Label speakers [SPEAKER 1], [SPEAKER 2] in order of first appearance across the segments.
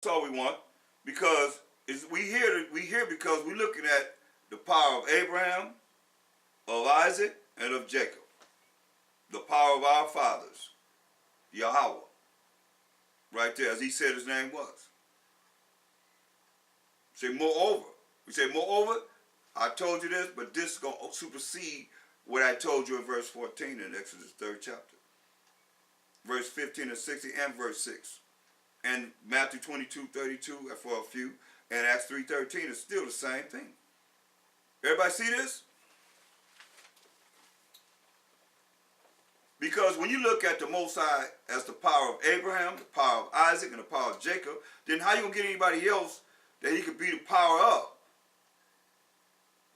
[SPEAKER 1] That's all we want, because we here because we're looking at the power of Abraham, of Isaac, and of Jacob. The power of our fathers, Yahweh. Right there, as he said his name was. Say moreover. We say moreover, I told you this, but this is going to supersede what I told you in verse 14 in Exodus 3rd chapter. Verse 15 and 16 and verse 6. And Matthew 22:32 for a few. And Acts 3:13 is still the same thing. Everybody see this? Because when you look at the Most High as the power of Abraham, the power of Isaac, and the power of Jacob, then how you going to get anybody else that he could be the power of?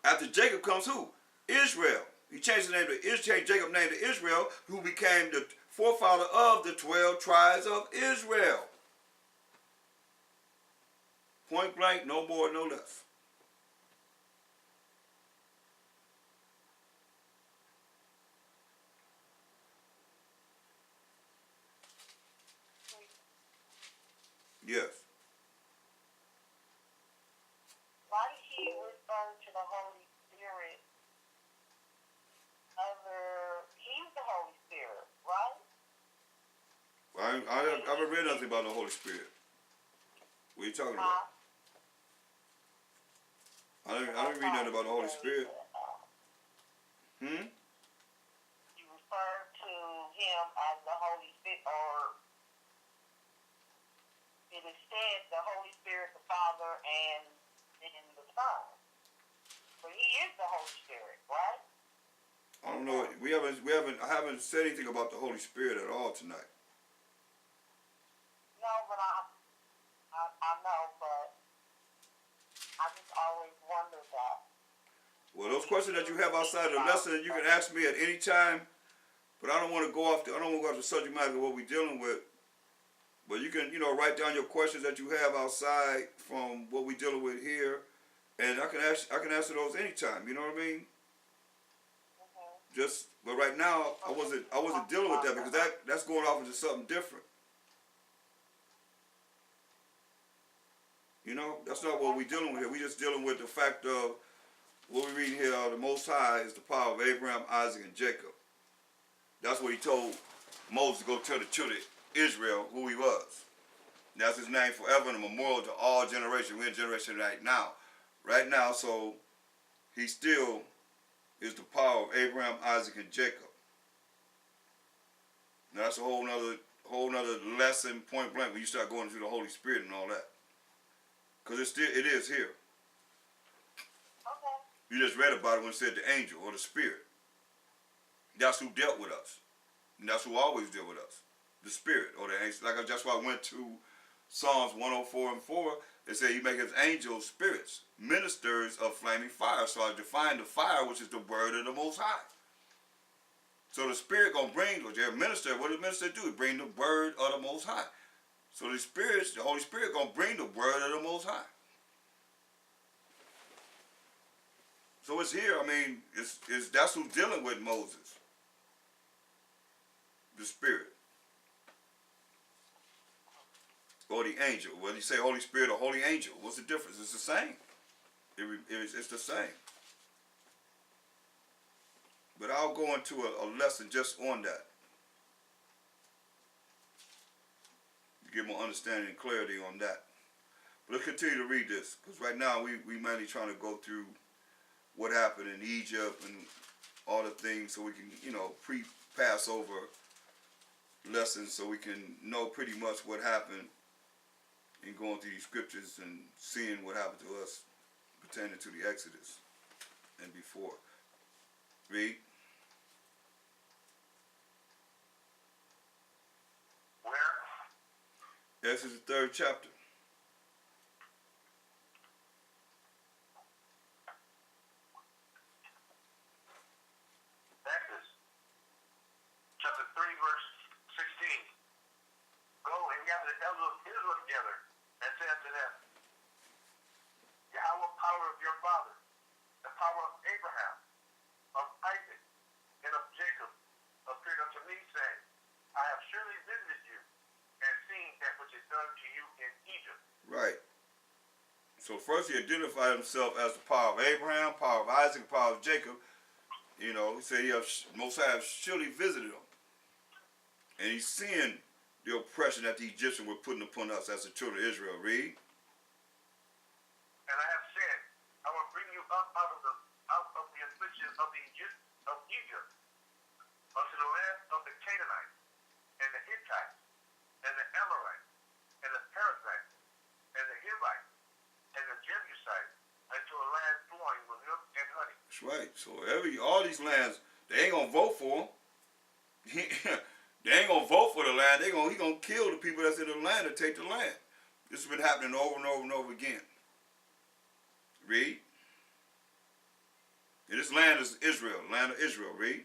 [SPEAKER 1] After Jacob comes who? Israel. He changed the name to changed Jacob's name to Israel, who became the forefather of the 12 tribes of Israel. Point blank, no more, no less. Yes.
[SPEAKER 2] Why did he refer to the Holy Spirit? He's the Holy Spirit, right?
[SPEAKER 1] I haven't read nothing about the Holy Spirit. What are you talking about? I didn't read nothing about the Holy Spirit.
[SPEAKER 2] You refer to him as the Holy Spirit, or it is said the Holy Spirit, the Father, and the Son. But he is the Holy Spirit, right?
[SPEAKER 1] I don't know. I haven't said anything about the Holy Spirit at all tonight.
[SPEAKER 2] No, but I know, but I just always wondered that.
[SPEAKER 1] Well, those questions that you have outside of the lesson, you can ask me at any time. But I don't want to go off the subject matter of what we're dealing with. But you can, write down your questions that you have outside from what we're dealing with here, and I can answer those anytime. You know what I mean? But right now I wasn't dealing with that, because that's going off into something different. That's not what we're dealing with here. We're just dealing with the fact of what we're reading here. The Most High is the power of Abraham, Isaac, and Jacob. That's what he told Moses to go tell the children of Israel who he was. That's his name forever and a memorial to all generations. We're in generation right now. So he still is the power of Abraham, Isaac, and Jacob. Now that's a whole nother lesson, point blank, when you start going through the Holy Spirit and all that. Because it is here.
[SPEAKER 2] Okay.
[SPEAKER 1] You just read about it when it said the angel or the spirit. That's who dealt with us. And that's who always dealt with us. The spirit or the angel. That's why I went to Psalms 104 and 4. It said he make his angels spirits, ministers of flaming fire. So I defined the fire, which is the word of the Most High. So the spirit gonna bring, or their minister, what does the minister do? He bring the word of the Most High. So the Holy Spirit gonna bring the word of the Most High. So it's here. I mean, that's who's dealing with Moses. The Spirit. Or the angel. Whether you say Holy Spirit or Holy Angel, what's the difference? It's the same. It's the same. But I'll go into a lesson just on that. Get more understanding and clarity on that. But let's continue to read this, because right now we mainly trying to go through what happened in Egypt and all the things, so we can, pre-Passover lessons, so we can know pretty much what happened in going through these scriptures and seeing what happened to us pertaining to the Exodus and before. Read.
[SPEAKER 2] Where?
[SPEAKER 1] Exodus 3rd chapter.
[SPEAKER 2] Exodus chapter 3, verse 16. Go and gather the elders of Israel together, and say unto them, Yahweh, power of your father, the power of Abraham, of Isaac, and of Jacob, appeared unto me, saying, I have surely visited you, and seen that which is done to you in
[SPEAKER 1] So first he identified himself as the power of Abraham, power of Isaac, power of Jacob. You know, he said Most High have surely visited him. And he's seeing the oppression that the Egyptians were putting upon us as the children of Israel. Read.
[SPEAKER 2] And I have said, I will bring you up out of the affliction of Egypt, unto the land of the Canaanites, and the Hittites, and the Amorites, and the Perizzites, and the Hivites, and the Jebusites, unto a land flowing with milk and honey.
[SPEAKER 1] That's right. So all these lands, they ain't gonna vote for them. They ain't gonna vote for the land. He gonna kill the people that's in the land and take the land. This has been happening over and over and over again. Read. And this land is Israel, land of Israel. Read.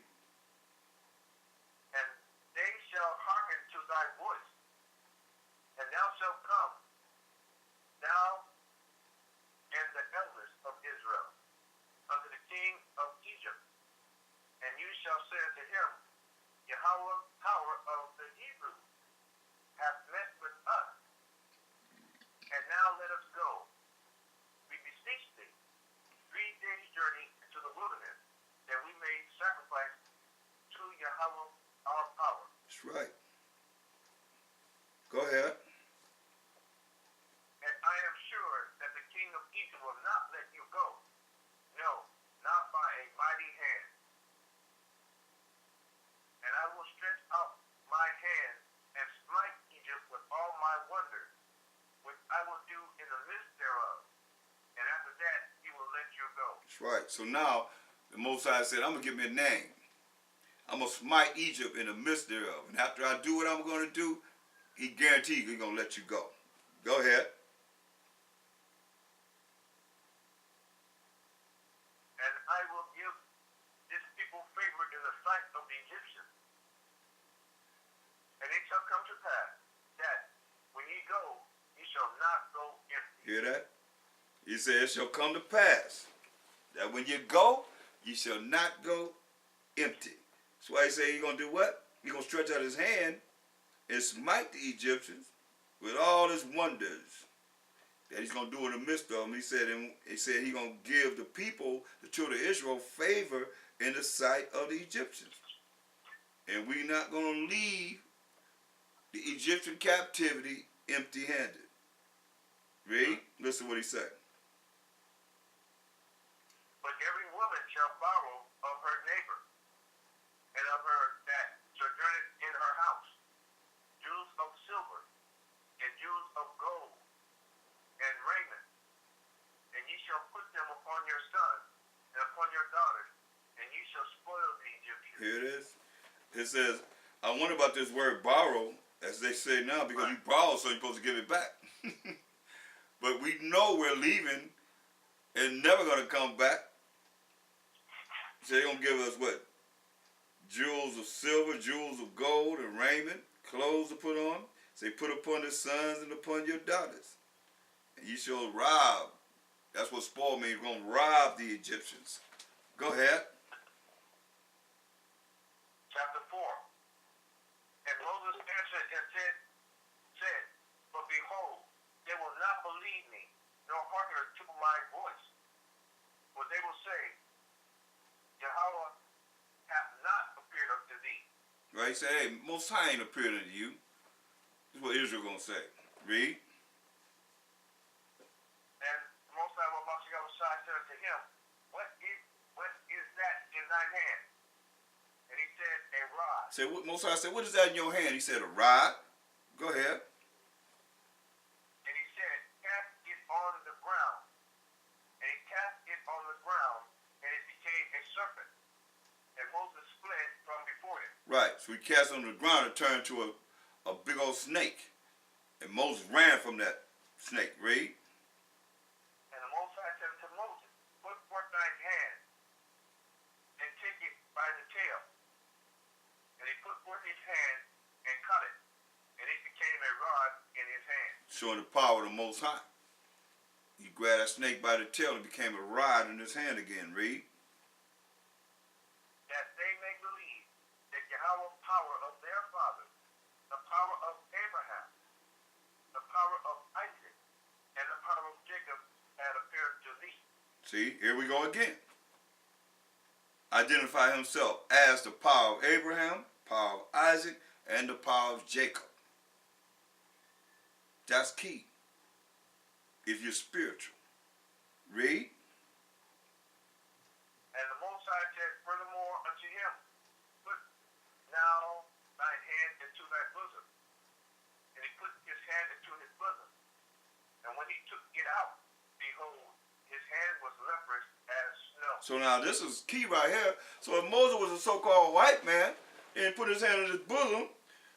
[SPEAKER 2] And they shall hearken to thy voice, and thou shalt come, thou and the elders of Israel, unto the king of Egypt, and you shall say unto him, Yahweh, power of the Hebrews, hath met with us, and now let us go. We beseech thee, 3 days' journey into the wilderness, that we may sacrifice to Yahweh our power.
[SPEAKER 1] That's right. Go ahead.
[SPEAKER 2] And I am sure that the king of Egypt will not let you go. No, not by a mighty hand. And I will stretch out my hand and smite Egypt with all my wonders, which I will do in the midst thereof. And after that, he will let you go.
[SPEAKER 1] That's right. So now, the Most High said, I'm going to give me a name. I'm going to smite Egypt in the midst thereof. And after I do what I'm going to do, he guaranteed he's going to let you go. Go ahead.
[SPEAKER 2] And I will give this people favor in the sight of the Egyptians. And it shall come to pass that when ye go, ye shall not go empty.
[SPEAKER 1] Hear that? He said, it shall come to pass that when you go, you shall not go empty. That's why he said he's going to do what? He's going to stretch out his hand and smite the Egyptians with all his wonders that he's going to do in the midst of them. He said he's going to give the people, the children of Israel, favor in the sight of the Egyptians. And we're not going to leave the Egyptian captivity empty-handed. Read. Listen to what he said.
[SPEAKER 2] But every woman shall borrow of her neighbor, and of her that sojourneth in her house, jewels of silver, and jewels of gold, and raiment. And ye shall put them upon your sons, and upon your daughters, and ye shall spoil the Egyptians.
[SPEAKER 1] Here it is. It says, I wonder about this word borrow, as they say now, because you borrow, so you're supposed to give it back. But we know we're leaving and never going to come back. So they're going to give us what? Jewels of silver, jewels of gold, and raiment, clothes to put on. Say, put upon the sons and upon your daughters. And ye shall rob. That's what spoil means. We're going to rob the Egyptians. Go ahead.
[SPEAKER 2] Chapter 4. And Moses answered and said, but behold, they will not believe me, nor hearken to my voice. For they will say, Yahweh hath not appeared unto thee.
[SPEAKER 1] Right? He said, hey, Most High ain't appeared unto you. This is what Israel going to say. Read.
[SPEAKER 2] And Most High said unto him, What is that in thine hand? And he said, a rod.
[SPEAKER 1] Say, Most High said, what is that in your hand? He said, a rod. Go ahead.
[SPEAKER 2] And he said, cast it on the ground. And he cast it on the ground, and it became a serpent. And Moses fled from before it.
[SPEAKER 1] Right. So he cast it on the ground and turned to a big old snake. And Moses ran from that snake. Read.
[SPEAKER 2] And the Most High said to Moses, put forth thine hand, and take it by the tail. And he put forth his hand, and cut it. And it became a rod in his hand.
[SPEAKER 1] Showing the power of the Most High. He grabbed that snake by the tail and became a rod in his hand again. Read.
[SPEAKER 2] That they may believe that Yahweh power of their fathers, the power of Abraham, the power of Isaac, and the power of Jacob
[SPEAKER 1] See, here we go again. Identify himself as the power of Abraham, power of Isaac, and the power of Jacob. That's key. If you're spiritual. Read.
[SPEAKER 2] And the Most High said furthermore unto him, put now thine hand into thy bosom. And he put his hand into his bosom. And when he took it out, behold, his hand was leprous as snow.
[SPEAKER 1] So now this is key right here. So if Moses was a so-called white man and put his hand in his bosom,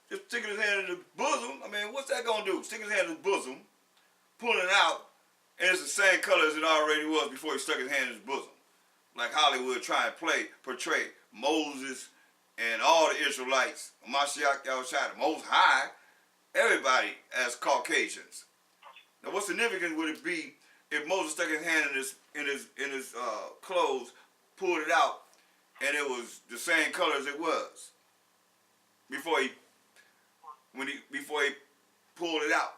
[SPEAKER 1] just sticking his hand in his bosom, I mean, what's that going to do? Stick his hand in his bosom, pulling it out, and it's the same color as it already was before he stuck his hand in his bosom. Like Hollywood trying to portray Moses and all the Israelites, Mashiach Yahushua, the Most High, everybody as Caucasians. Now, what significance would it be if Moses stuck his hand in his clothes, pulled it out, and it was the same color as it was before he pulled it out?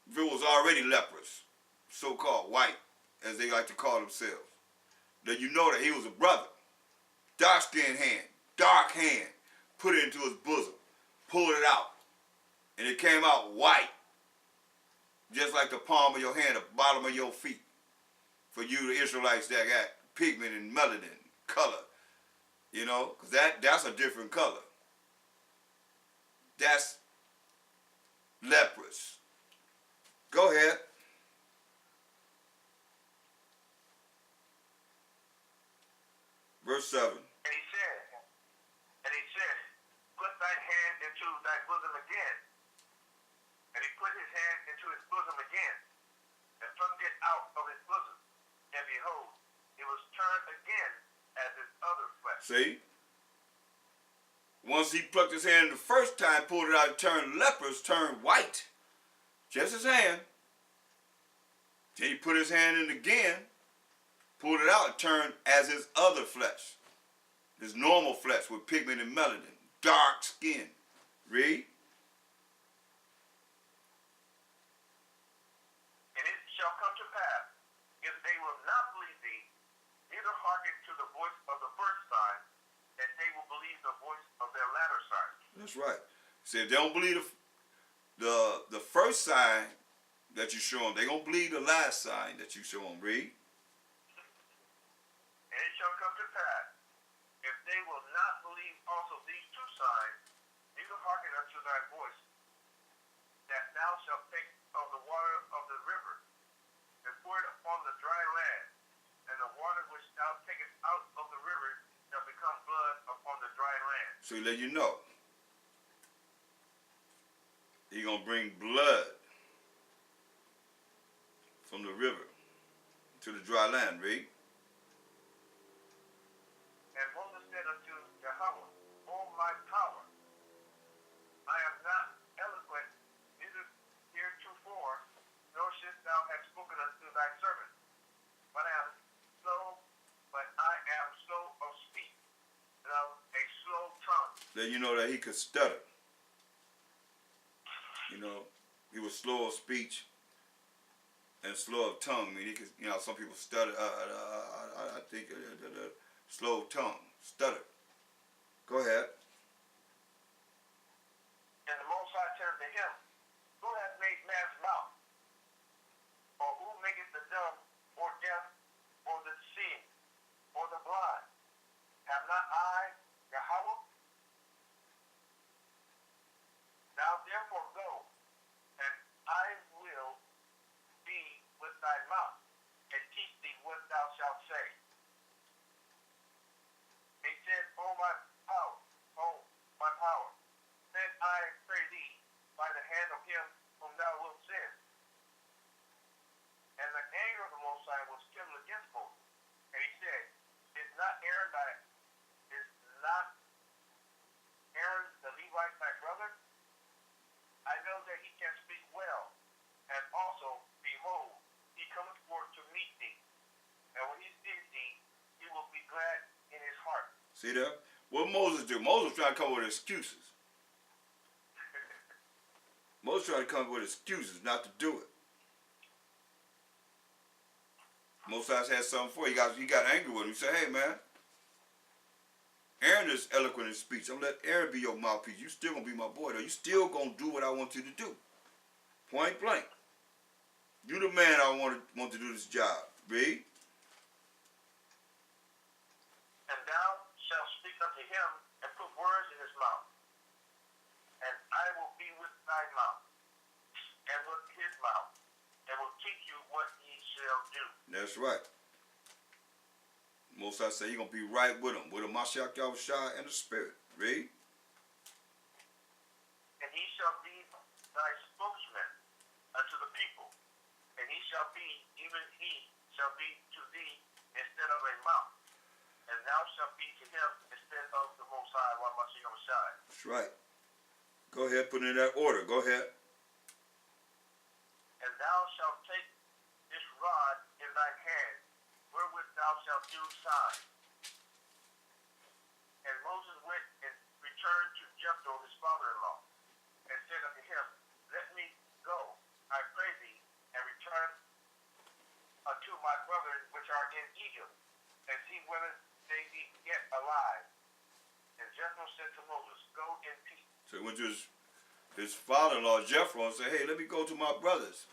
[SPEAKER 1] If it was already leprous, so-called white, as they like to call themselves, then you know that he was a brother. Dark-skinned hand, dark hand, put it into his bosom, pulled it out, and it came out white, just like the palm of your hand, the bottom of your feet. For you, the Israelites that got pigment and melanin color, you know, because that's a different color. That's leprous. Go ahead. Verse 7.
[SPEAKER 2] And he said, put thine hand into thy bosom again. And he put his hand into his bosom again, and plucked it out of his bosom. And behold, it was turned again as his other flesh.
[SPEAKER 1] See? Once he plucked his hand the first time, pulled it out, it turned leprous, turned white. Just his hand. Then he put his hand in again, pulled it out, it turned as his other flesh. His normal flesh with pigment and melanin, dark skin. Read.
[SPEAKER 2] And it shall come to pass, if they will not believe thee, neither hearken to the voice of the first sign, that they will believe the voice of their latter sign.
[SPEAKER 1] That's right. See, if they don't believe the first sign that you show them, they're going to believe the last sign that you show them. Read.
[SPEAKER 2] And it shall come to pass, if they will not believe also these two signs, neither hearken unto thy voice, that thou shalt take of the water of the river, and pour it upon the dry land, and the water which thou takest out of the river shall become blood upon the dry land.
[SPEAKER 1] So he let you know. He's going to bring blood from the river to the dry land. Read.
[SPEAKER 2] And Moses said unto Thaahwam, O my power, I am not eloquent, neither heretofore, nor since thou hast spoken unto thy servant, but I am slow of speech, and of a slow tongue.
[SPEAKER 1] Then you know that he could stutter. You know, he was slow of speech and slow of tongue. I mean, he could, you know, some people stutter. I think slow of tongue, stutter. Go ahead.
[SPEAKER 2] And the Most High said unto him, Who hath made man's mouth? Or who maketh the dumb, or deaf, or the seeing, or the blind? Have not I, Yahweh? Now therefore go, and I will be with thy mouth, and teach thee what thou shalt say. He said, O my power, send I pray thee by the hand of him whom thou wilt send. And the anger of the Most High was kindled against Moses. And he said, Is not Aaron the Levite thy brother? I know that he can speak well, and also, behold, he cometh forth to meet thee. And when he sees thee, he will be glad in his heart.
[SPEAKER 1] See that? What Moses do? Moses trying to come up with excuses. Moses trying to come up with excuses not to do it. Moses had something for you. He got angry with him. He said, hey, man, Aaron is eloquent in speech. I'm going to let Aaron be your mouthpiece. You still going to be my boy, though. You still going to do what I want you to do. Point blank. You the man I want to do this job. Read.
[SPEAKER 2] And thou shalt speak unto him and put words in his mouth. And I will be with thy mouth and with his mouth, and will teach you what ye shall do.
[SPEAKER 1] That's right. Most I say you're going to be right with him Mashiach Yahushua and the Spirit. Read.
[SPEAKER 2] And he shall be thy spokesman unto the people, and he shall be, even he shall be to thee instead of a mouth, and thou shalt be to him instead of the Most High, Mashiach Yahushua.
[SPEAKER 1] That's right. Go ahead, put it in that order. Go ahead.
[SPEAKER 2] And thou shalt take this rod in thine hand, wherewith thou shalt do signs. And Moses went and returned to Jethro his father-in-law, and said unto him, let me go, I pray thee, and return unto my brethren which are in Egypt, and see whether they be yet alive. And Jethro said to Moses, go in peace.
[SPEAKER 1] So he went to his father-in-law Jethro and said, hey, let me go to my brothers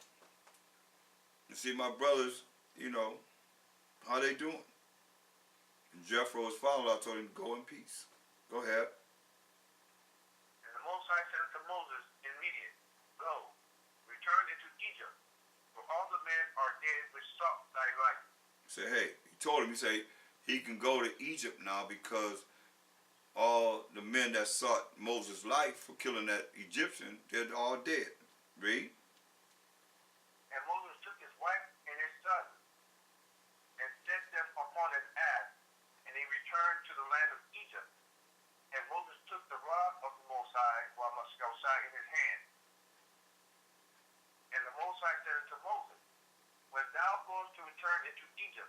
[SPEAKER 1] and see my brothers, how they doing. And Jethro, his father-in-law, told him to go in peace. Go ahead.
[SPEAKER 2] And the Most High said unto Moses in Midian, go, return into Egypt, for all the men are dead which sought thy life.
[SPEAKER 1] He said, hey, he told him, he can go to Egypt now because all the men that sought Moses' life for killing that Egyptian, they're all dead. Read.
[SPEAKER 2] And Moses took his wife and his son, and set them upon an ass, and he returned to the land of Egypt. And Moses took the rod of the Most High, in his hand. And the Most High said unto Moses, when thou goest to return into Egypt,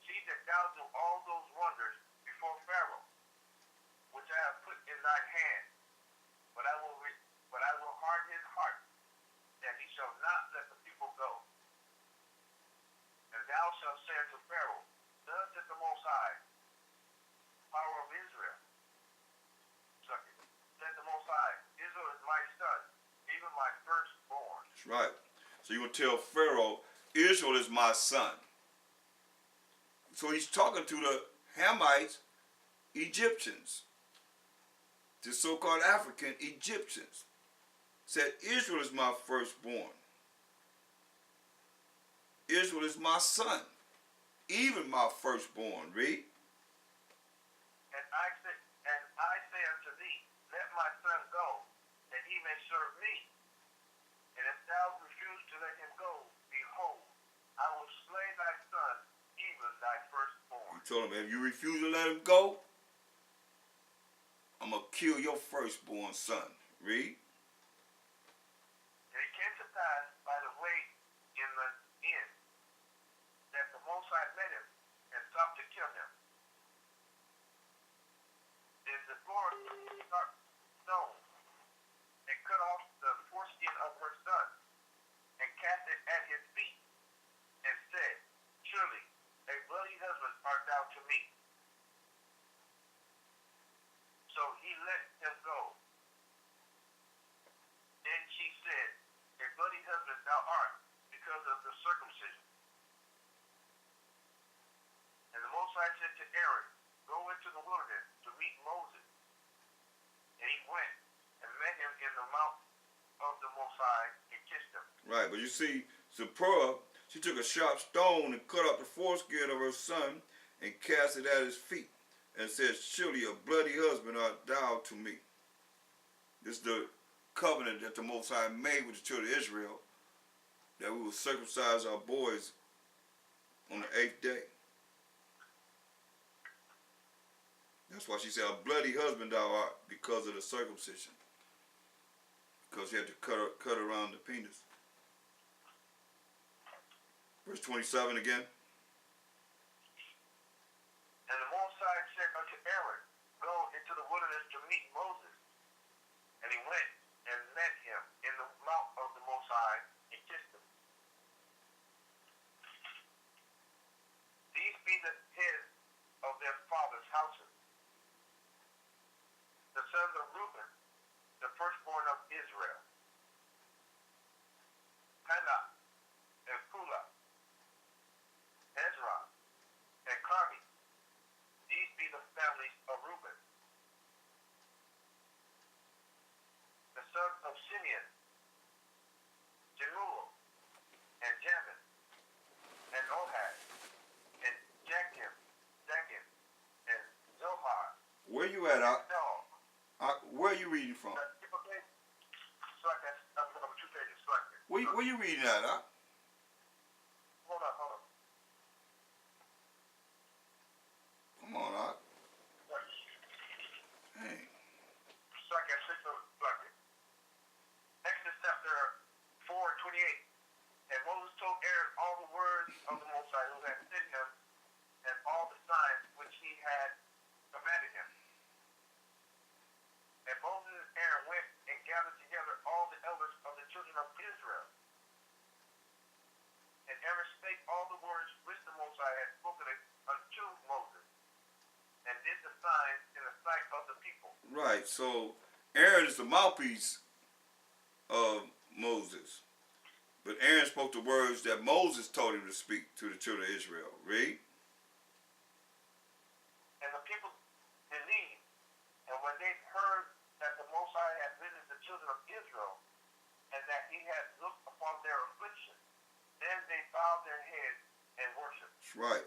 [SPEAKER 2] see that thou do all those wonders before Pharaoh, which I have put in thine hand. But I will harden his heart, that he shall not let the people go. And thou shalt say unto Pharaoh, thus saith the Most High, power of Israel. Said the Most High, Israel is my son, even my firstborn.
[SPEAKER 1] That's right. So you will tell Pharaoh, Israel is my son. So he's talking to the Hamites, Egyptians, the so-called African Egyptians. Said, Israel is my firstborn. Israel is my son, even my firstborn. Read.
[SPEAKER 2] And I say unto thee, let my son go, that he may serve me. And if thou refuse to let him go, behold, I will slay thy son, even thy firstborn.
[SPEAKER 1] He told him, if you refuse to let him go, I'm going to kill your firstborn son. Read.
[SPEAKER 2] And it came to pass by the way in the end that the Most High met him and sought to kill him. Then the Lord struck stone and cut off the foreskin of her son and cast it at his feet and said, surely a bloody husband art thou to me. So he let him go. Then she said, a bloody husband thou art, because of the circumcision. And the Most High said to Aaron, go into the wilderness to meet Moses. And he went and met him in the mount of the Most High and kissed him.
[SPEAKER 1] Right, but you see, Zipporah, she took a sharp stone and cut off the foreskin of her son and cast it at his feet and said, surely a bloody husband art thou to me. This is the covenant that the Most High made with the children of Israel, that we will circumcise our boys on the 8th day. That's why she said, a bloody husband thou art, because of the circumcision. Because he had to cut around the penis. Verse 27 again.
[SPEAKER 2] And the Most High said unto Aaron, go into the wilderness to meet Moses. And he went and met him in the mount of the Most High and kissed him. of Simeon, Jemuel, and Jamin, and Ohad, and Jachim, and Zohar.
[SPEAKER 1] Where you at?
[SPEAKER 2] No,
[SPEAKER 1] Where are you reading from?
[SPEAKER 2] okay. So I guess I'm going to 2 pages. So
[SPEAKER 1] Where you reading at?
[SPEAKER 2] Hold on.
[SPEAKER 1] Come on, Hey.
[SPEAKER 2] So I guess Exodus chapter 4:28. And Moses told Aaron all the words of the Most High who had sent him, and all the signs which he had commanded him. And Moses and Aaron went and gathered together all the elders of the children of Israel. And Aaron spake all the words which the Most High had spoken unto Moses, and did the signs in the sight of the people.
[SPEAKER 1] Right, so Aaron is the mouthpiece of Moses. But Aaron spoke the words that Moses told him to speak to the children of Israel. Read.
[SPEAKER 2] And the people believed, and when they heard that the Most High had visited the children of Israel, and that he had looked upon their affliction, then they bowed their heads and worshipped.
[SPEAKER 1] That's right.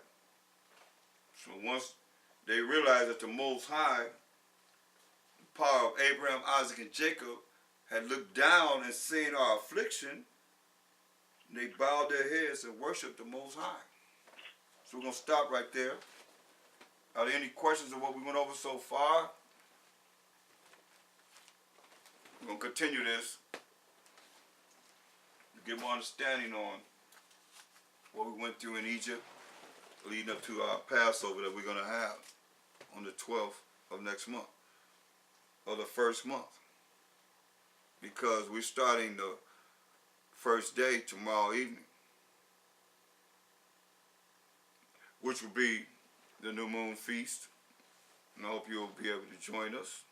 [SPEAKER 1] So once they realized that the Most High, the power of Abraham, Isaac, and Jacob, had looked down and seen our affliction, they bowed their heads and worshiped the Most High. So we're going to stop right there. Are there any questions of what we went over so far? We're going to continue this to get more understanding on what we went through in Egypt leading up to our Passover that we're going to have on the 12th of next month, or the first month, because we're starting the first day tomorrow evening, which will be the new moon feast, and I hope you'll be able to join us.